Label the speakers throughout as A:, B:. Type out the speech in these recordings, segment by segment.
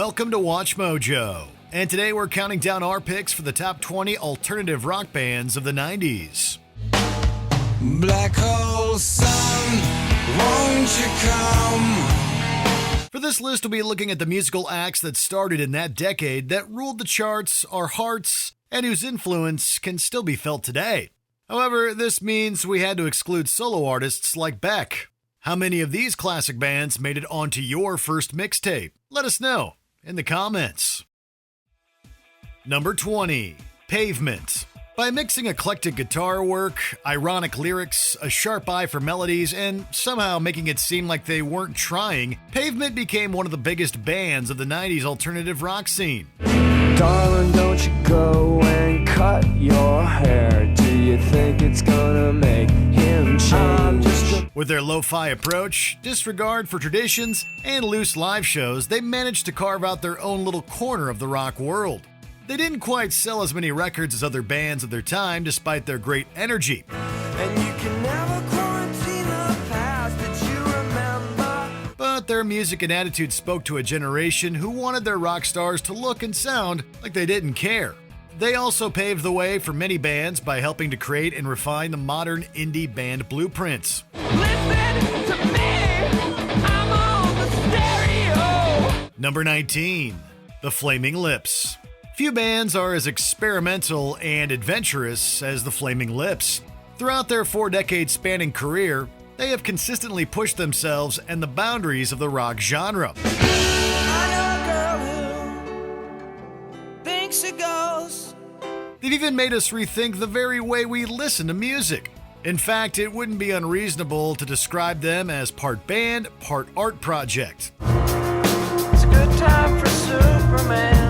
A: Welcome to Watch Mojo, and today we're counting down our picks for the top 20 alternative rock bands of the 90s.
B: Black hole sun, won't you come?
A: For this list, we'll be looking at the musical acts that started in that decade that ruled the charts, our hearts, and whose influence can still be felt today. However, this means we had to exclude solo artists like Beck. How many of these classic bands made it onto your first mixtape? Let us know in the comments. Number 20, Pavement. By mixing eclectic guitar work, ironic lyrics, a sharp eye for melodies, and somehow making it seem like they weren't trying, Pavement became one of the biggest bands of the 90s alternative rock scene.
C: Darling, don't you go and cut your hair. Do you think it's gonna make him change?
A: With their lo-fi approach, disregard for traditions, and loose live shows, they managed to carve out their own little corner of the rock world. They didn't quite sell as many records as other bands of their time, despite their great energy.
C: And you can never quarantine the past that you remember.
A: But their music and attitude spoke to a generation who wanted their rock stars to look and sound like they didn't care. They also paved the way for many bands by helping to create and refine the modern indie band blueprints.
C: Listen to me, I'm on the stereo.
A: Number 19, The Flaming Lips. Few bands are as experimental and adventurous as the Flaming Lips. Throughout their 4-decade spanning career, they have consistently pushed themselves and the boundaries of the rock genre.
C: I know a girl who thinks it goes.
A: They've even made us rethink the very way we listen to music. In fact, it wouldn't be unreasonable to describe them as part band, part art project.
C: It's a good time for Superman.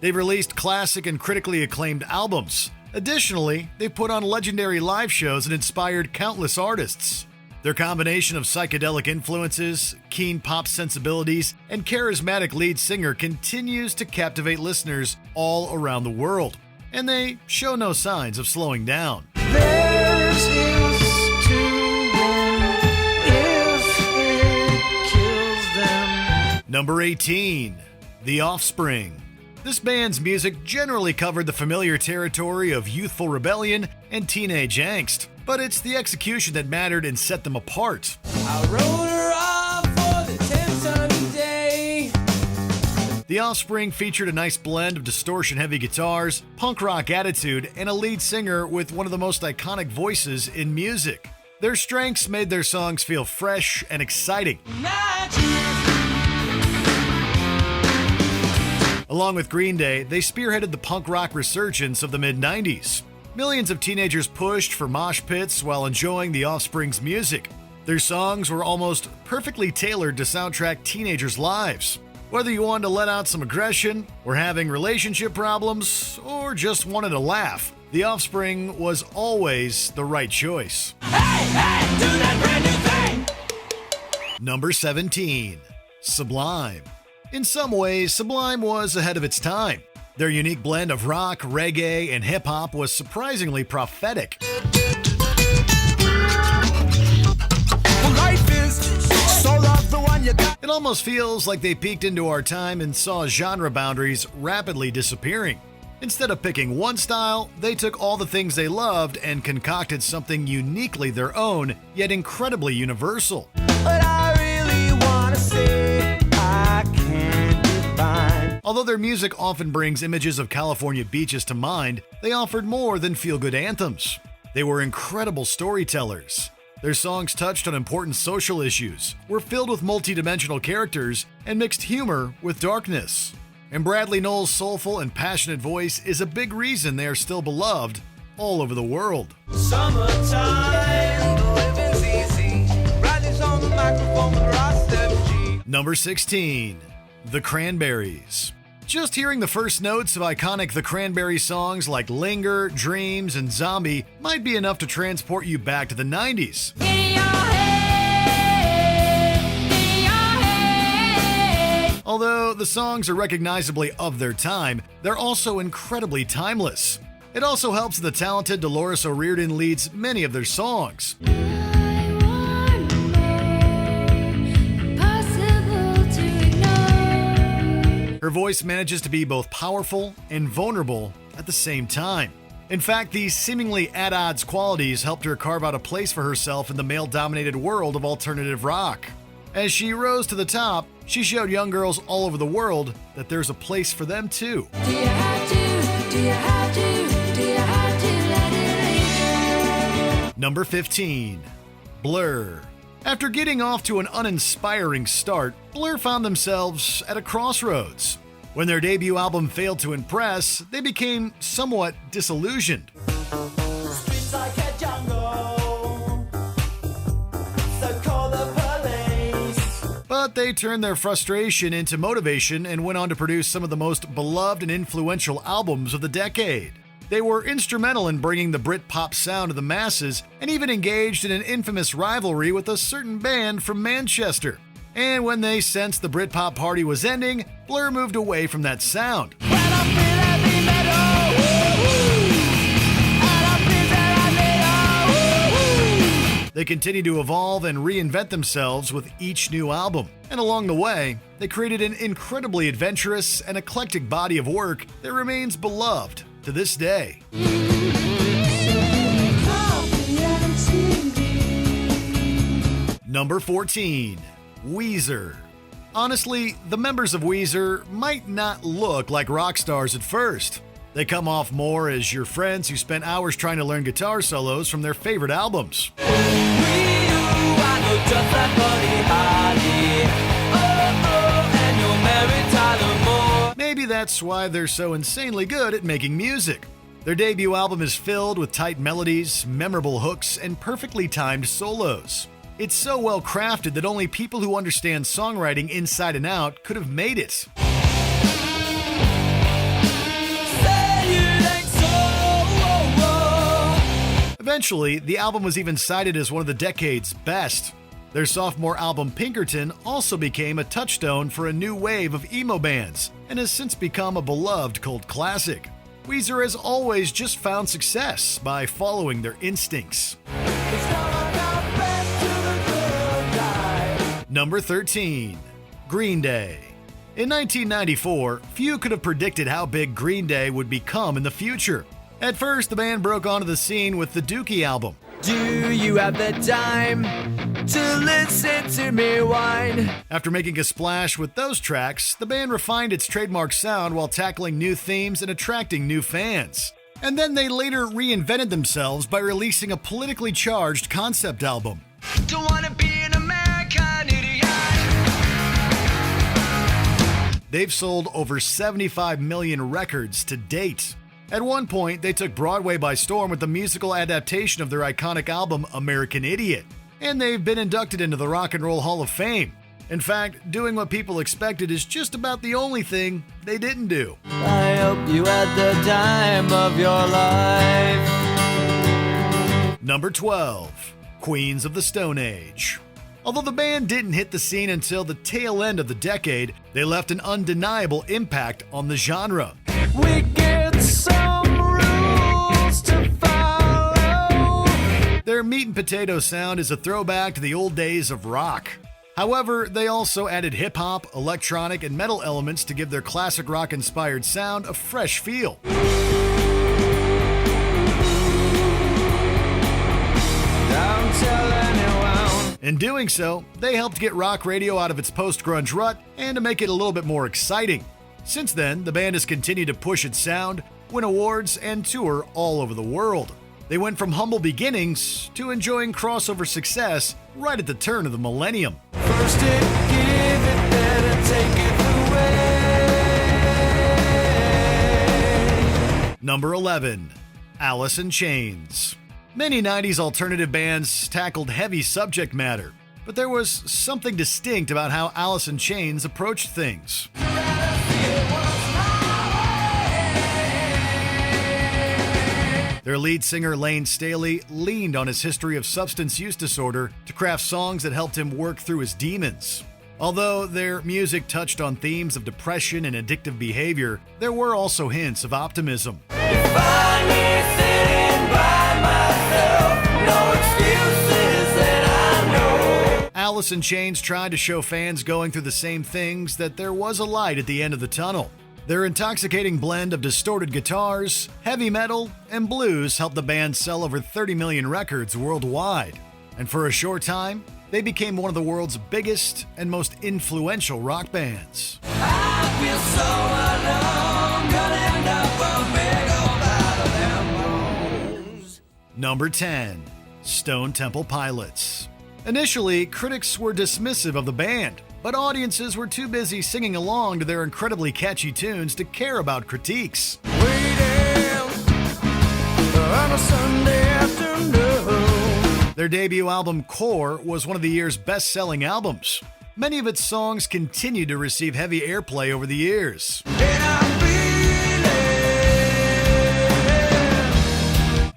A: They've released classic and critically acclaimed albums. Additionally, they've put on legendary live shows and inspired countless artists. Their combination of psychedelic influences, keen pop sensibilities, and charismatic lead singer continues to captivate listeners all around the world. And they show no signs of slowing down.
C: Theirs is to win if it kills them.
A: Number 18, The Offspring. This band's music generally covered the familiar territory of youthful rebellion and teenage angst, but it's the execution that mattered and set them apart.
C: I wrote her off for the 10th time today.
A: The Offspring featured a nice blend of distortion-heavy guitars, punk rock attitude, and a lead singer with one of the most iconic voices in music. Their strengths made their songs feel fresh and exciting. Along with Green Day, they spearheaded the punk rock resurgence of the mid-90s. Millions of teenagers pushed for mosh pits while enjoying The Offspring's music. Their songs were almost perfectly tailored to soundtrack teenagers' lives. Whether you wanted to let out some aggression, were having relationship problems, or just wanted to laugh, The Offspring was always the right choice.
C: Hey, do that brand new thing.
A: Number 17, Sublime. In some ways, Sublime was ahead of its time. Their unique blend of rock, reggae, and hip-hop was surprisingly prophetic. It almost feels like they peeked into our time and saw genre boundaries rapidly disappearing. Instead of picking one style, they took all the things they loved and concocted something uniquely their own, yet incredibly universal.
C: But I really wanna say I can't define.
A: Although their music often brings images of California beaches to mind, they offered more than feel-good anthems. They were incredible storytellers. Their songs touched on important social issues, were filled with multi-dimensional characters, and mixed humor with darkness. And Bradley Nowell's soulful and passionate voice is a big reason they are still beloved all over the world.
C: Summertime, the living's easy. Bradley's on the microphone with Ross FG.
A: Number 16, The Cranberries. Just hearing the first notes of iconic The Cranberries songs like Linger, Dreams, and Zombie might be enough to transport you back to the 90s. Although the songs are recognizably of their time, they're also incredibly timeless. It also helps that the talented Dolores O'Riordan leads many of their songs. Her voice manages to be both powerful and vulnerable at the same time. In fact, these seemingly at-odds qualities helped her carve out a place for herself in the male-dominated world of alternative rock. As she rose to the top, she showed young girls all over the world that there's a place for them too.
D: Do you have to? Do you have to? Do you have to let it in?
A: Number 15. Blur. After getting off to an uninspiring start, Blur found themselves at a crossroads. When their debut album failed to impress, they became somewhat disillusioned.
E: Streets like a jungle, so call the police.
A: But they turned their frustration into motivation and went on to produce some of the most beloved and influential albums of the decade. They were instrumental in bringing the Britpop sound to the masses and even engaged in an infamous rivalry with a certain band from Manchester. And when they sensed the Britpop party was ending, Blur moved away from that sound. They continued to evolve and reinvent themselves with each new album. And along the way, they created an incredibly adventurous and eclectic body of work that remains beloved to this day. Number 14. Weezer. Honestly, the members of Weezer might not look like rock stars at first. They come off more as your friends who spent hours trying to learn guitar solos from their favorite albums. Maybe that's why they're so insanely good at making music. Their debut album is filled with tight melodies, memorable hooks, and perfectly timed solos. It's so well crafted that only people who understand songwriting inside and out could have made it. Eventually, the album was even cited as one of the decade's best. Their sophomore album Pinkerton also became a touchstone for a new wave of emo bands and has since become a beloved cult classic. Weezer has always just found success by following their instincts. Number 13. Green Day. In 1994, few could have predicted how big Green Day would become in the future. At first, the band broke onto the scene with the Dookie album.
C: Do you have the time to listen to me whine?
A: After making a splash with those tracks, the band refined its trademark sound while tackling new themes and attracting new fans. And then they later reinvented themselves by releasing a politically charged concept album.
C: Don't wanna be an American idiot.
A: They've sold over 75 million records to date. At one point, they took Broadway by storm with the musical adaptation of their iconic album, American Idiot. And they've been inducted into the Rock and Roll Hall of Fame. In fact, doing what people expected is just about the only thing they didn't do.
C: I hope you had the time of your life.
A: Number 12. Queens of the Stone Age. Although the band didn't hit the scene until the tail end of the decade, they left an undeniable impact on the genre.
C: We get some rules to follow.
A: Their meat and potato sound is a throwback to the old days of rock. However, they also added hip-hop, electronic, and metal elements to give their classic rock-inspired sound a fresh feel.
C: Don't tell anyone.
A: In doing so, they helped get rock radio out of its post-grunge rut and to make it a little bit more exciting. Since then, the band has continued to push its sound, win awards, and tour all over the world. They went from humble beginnings to enjoying crossover success right at the turn of the millennium.
C: First it give it, then it take it away.
A: Number 11. Alice in Chains. Many 90s alternative bands tackled heavy subject matter, but there was something distinct about how Alice in Chains approached things. Their lead singer, Lane Staley, leaned on his history of substance use disorder to craft songs that helped him work through his demons. Although their music touched on themes of depression and addictive behavior, there were also hints of optimism.
C: You find me sitting by myself, no excuses that I know.
A: Alice in Chains tried to show fans going through the same things that there was a light at the end of the tunnel. Their intoxicating blend of distorted guitars, heavy metal, and blues helped the band sell over 30 million records worldwide. And for a short time, they became one of the world's biggest and most influential rock bands.
B: I feel so alone, gonna end up a big old battle bones.
A: Number 10. Stone Temple Pilots. Initially, critics were dismissive of the band, but audiences were too busy singing along to their incredibly catchy tunes to care about critiques.
C: Waiting on a Sunday afternoon.
A: Their debut album, Core, was one of the year's best-selling albums. Many of its songs continued to receive heavy airplay over the years.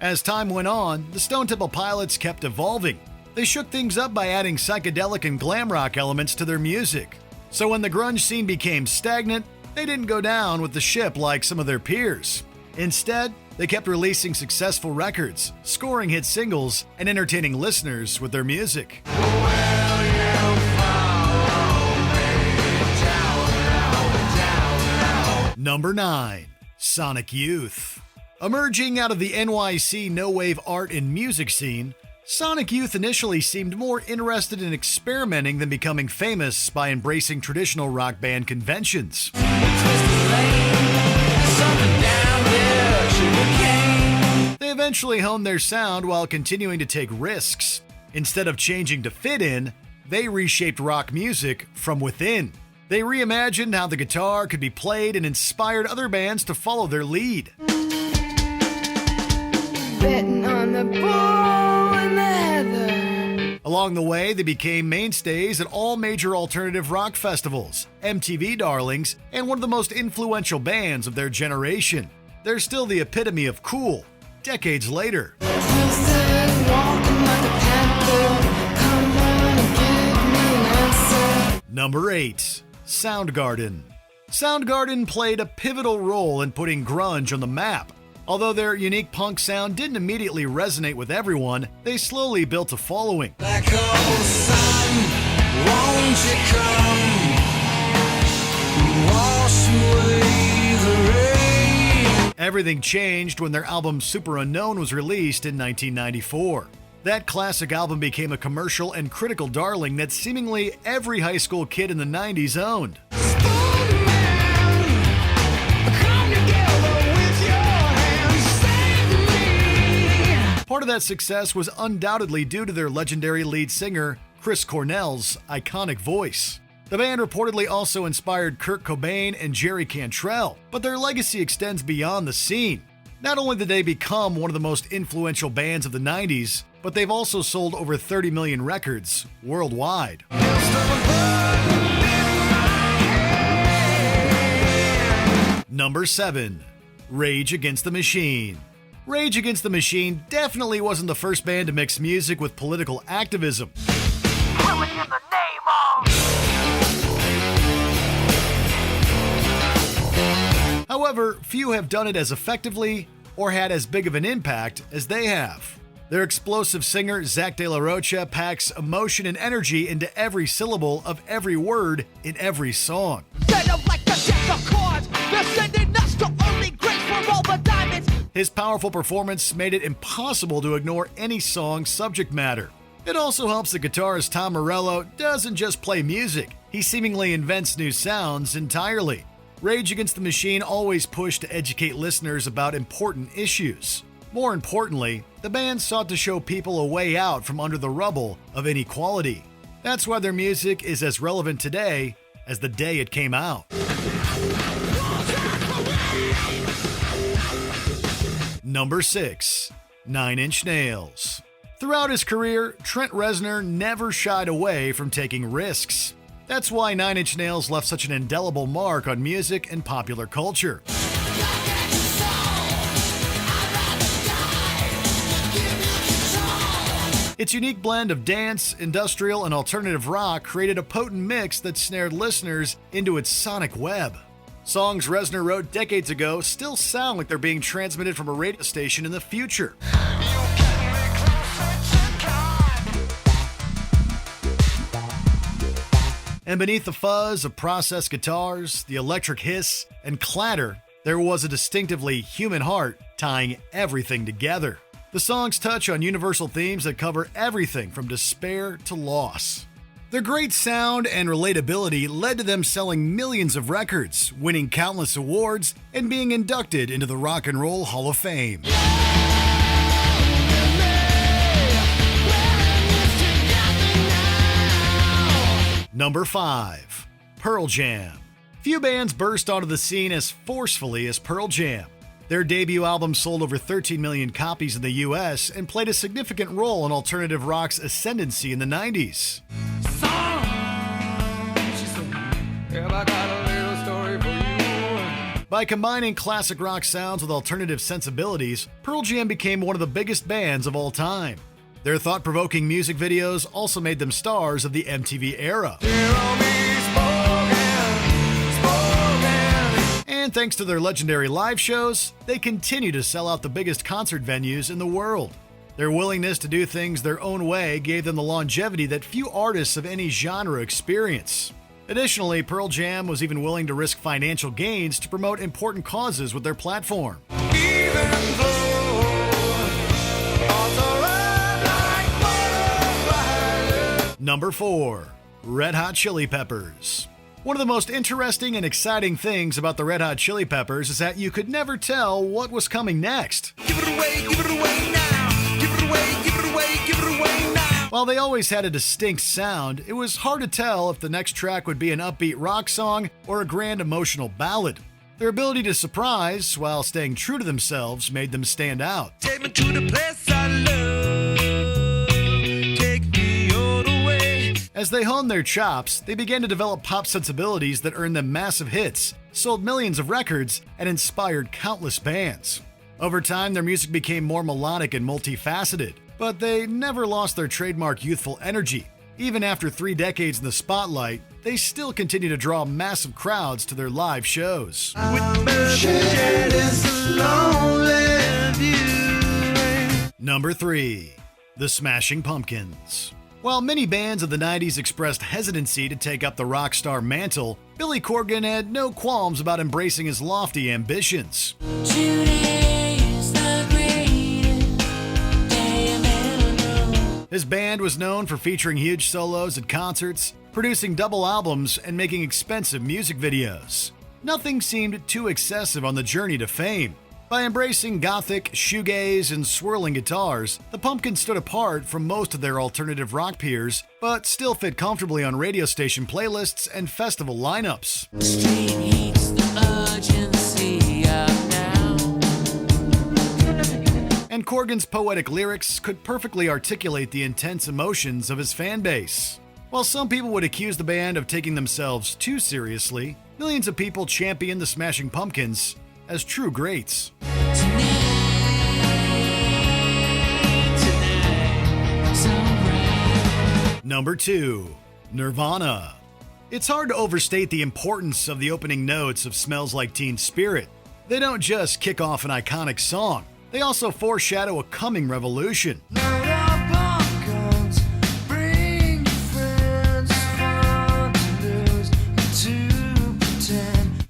A: As time went on, the Stone Temple Pilots kept evolving. They shook things up by adding psychedelic and glam rock elements to their music. So when the grunge scene became stagnant, they didn't go down with the ship like some of their peers. Instead, they kept releasing successful records, scoring hit singles, and entertaining listeners with their music. Number 9. Sonic Youth. Emerging out of the NYC no-wave art and music scene, Sonic Youth initially seemed more interested in experimenting than becoming famous by embracing traditional rock band conventions. They eventually honed their sound while continuing to take risks. Instead of changing to fit in, they reshaped rock music from within. They reimagined how the guitar could be played and inspired other bands to follow their lead.
D: Betting on the bull and the heather.
A: Along the way, they became mainstays at all major alternative rock festivals, MTV darlings, and one of the most influential bands of their generation. They're still the epitome of cool, decades later. Number 8. Soundgarden. Soundgarden played a pivotal role in putting grunge on the map. Although their unique punk sound didn't immediately resonate with everyone, they slowly built a following.
B: Black hole sun, won't you come wash away the rain?
A: Everything changed when their album Super Unknown was released in 1994. That classic album became a commercial and critical darling that seemingly every high school kid in the 90s owned. Part of that success was undoubtedly due to their legendary lead singer, Chris Cornell's iconic voice. The band reportedly also inspired Kurt Cobain and Jerry Cantrell, but their legacy extends beyond the scene. Not only did they become one of the most influential bands of the 90s, but they've also sold over 30 million records worldwide. Number 7. Rage Against the Machine. Rage Against the Machine definitely wasn't the first band to mix music with political activism. However, few have done it as effectively or had as big of an impact as they have. Their explosive singer, Zach De La Rocha, packs emotion and energy into every syllable of every word in every song. His powerful performance made it impossible to ignore any song's subject matter. It also helps that guitarist Tom Morello doesn't just play music, he seemingly invents new sounds entirely. Rage Against the Machine always pushed to educate listeners about important issues. More importantly, the band sought to show people a way out from under the rubble of inequality. That's why their music is as relevant today as the day it came out. Number 6. 9 Inch Nails. Throughout his career, Trent Reznor never shied away from taking risks. That's why 9 Inch Nails left such an indelible mark on music and popular culture. Its unique blend of dance, industrial, and alternative rock created a potent mix that snared listeners into its sonic web. Songs Reznor wrote decades ago still sound like they're being transmitted from a radio station in the future. And beneath the fuzz of processed guitars, the electric hiss, and clatter, there was a distinctively human heart tying everything together. The songs touch on universal themes that cover everything from despair to loss. Their great sound and relatability led to them selling millions of records, winning countless awards, and being inducted into the Rock and Roll Hall of Fame. Number 5. Pearl Jam. Few bands burst onto the scene as forcefully as Pearl Jam. Their debut album sold over 13 million copies in the US and played a significant role in alternative rock's ascendancy in the 90s. By combining classic rock sounds with alternative sensibilities, Pearl Jam became one of the biggest bands of all time. Their thought-provoking music videos also made them stars of the MTV era. And thanks to their legendary live shows, they continue to sell out the biggest concert venues in the world. Their willingness to do things their own way gave them the longevity that few artists of any genre experience. Additionally, Pearl Jam was even willing to risk financial gains to promote important causes with their platform. Number 4. Red Hot Chili Peppers. One of the most interesting and exciting things about the Red Hot Chili Peppers is that you could never tell what was coming next.
B: Give it away now. Give it away, give it away, give it away now.
A: While they always had a distinct sound, it was hard to tell if the next track would be an upbeat rock song or a grand emotional ballad. Their ability to surprise while staying true to themselves made them stand out.
B: Take me to the place I love. Take me all the way.
A: As they honed their chops, they began to develop pop sensibilities that earned them massive hits, sold millions of records, and inspired countless bands. Over time, their music became more melodic and multifaceted, but they never lost their trademark youthful energy. Even after 3 decades in the spotlight, they still continue to draw massive crowds to their live shows. Number 3. The Smashing Pumpkins. While many bands of the 90s expressed hesitancy to take up the rock star mantle, Billy Corgan had no qualms about embracing his lofty ambitions. His band was known for featuring huge solos at concerts, producing double albums, and making expensive music videos. Nothing seemed too excessive on the journey to fame. By embracing gothic, shoegaze, and swirling guitars, the Pumpkins stood apart from most of their alternative rock peers, but still fit comfortably on radio station playlists and festival lineups. And Corgan's poetic lyrics could perfectly articulate the intense emotions of his fan base. While some people would accuse the band of taking themselves too seriously, millions of people championed the Smashing Pumpkins as true greats. Number 2. Nirvana. It's hard to overstate the importance of the opening notes of Smells Like Teen Spirit. They don't just kick off an iconic song, they also foreshadow a coming revolution.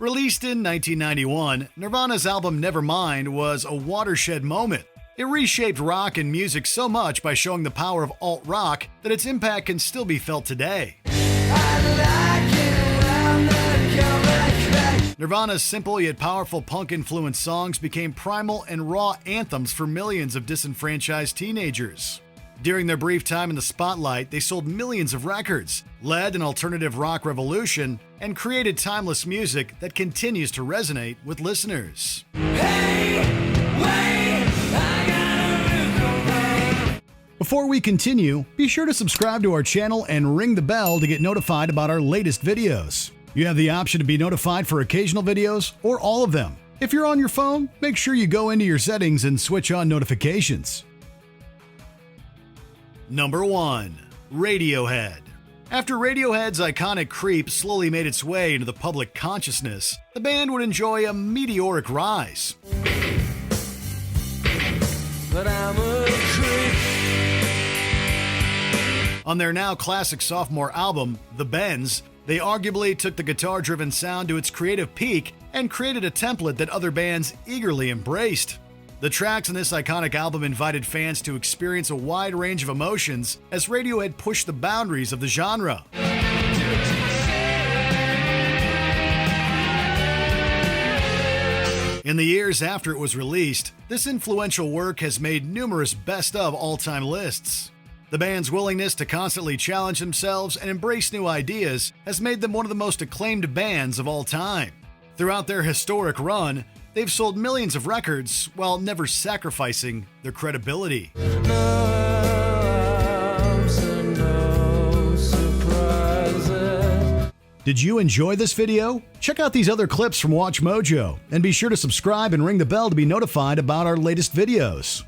A: Released in 1991, Nirvana's album Nevermind was a watershed moment. It reshaped rock and music so much by showing the power of alt-rock that its impact can still be felt today. Nirvana's simple yet powerful punk-influenced songs became primal and raw anthems for millions of disenfranchised teenagers. During their brief time in the spotlight, they sold millions of records, led an alternative rock revolution, and created timeless music that continues to resonate with listeners. Before we continue, be sure to subscribe to our channel and ring the bell to get notified about our latest videos. You have the option to be notified for occasional videos or all of them. If you're on your phone, make sure you go into your settings and switch on notifications. Number 1. Radiohead. After Radiohead's iconic Creep slowly made its way into the public consciousness, the band would enjoy a meteoric rise.
B: But I'm a creep.
A: On their now classic sophomore album, The Bends, They arguably took the guitar-driven sound to its creative peak and created a template that other bands eagerly embraced. The tracks on this iconic album invited fans to experience a wide range of emotions as Radiohead pushed the boundaries of the genre. In the years after it was released, this influential work has made numerous best-of all-time lists. The band's willingness to constantly challenge themselves and embrace new ideas has made them one of the most acclaimed bands of all time. Throughout their historic run, they've sold millions of records while never sacrificing their credibility. Did you enjoy this video? Check out these other clips from WatchMojo and be sure to subscribe and ring the bell to be notified about our latest videos.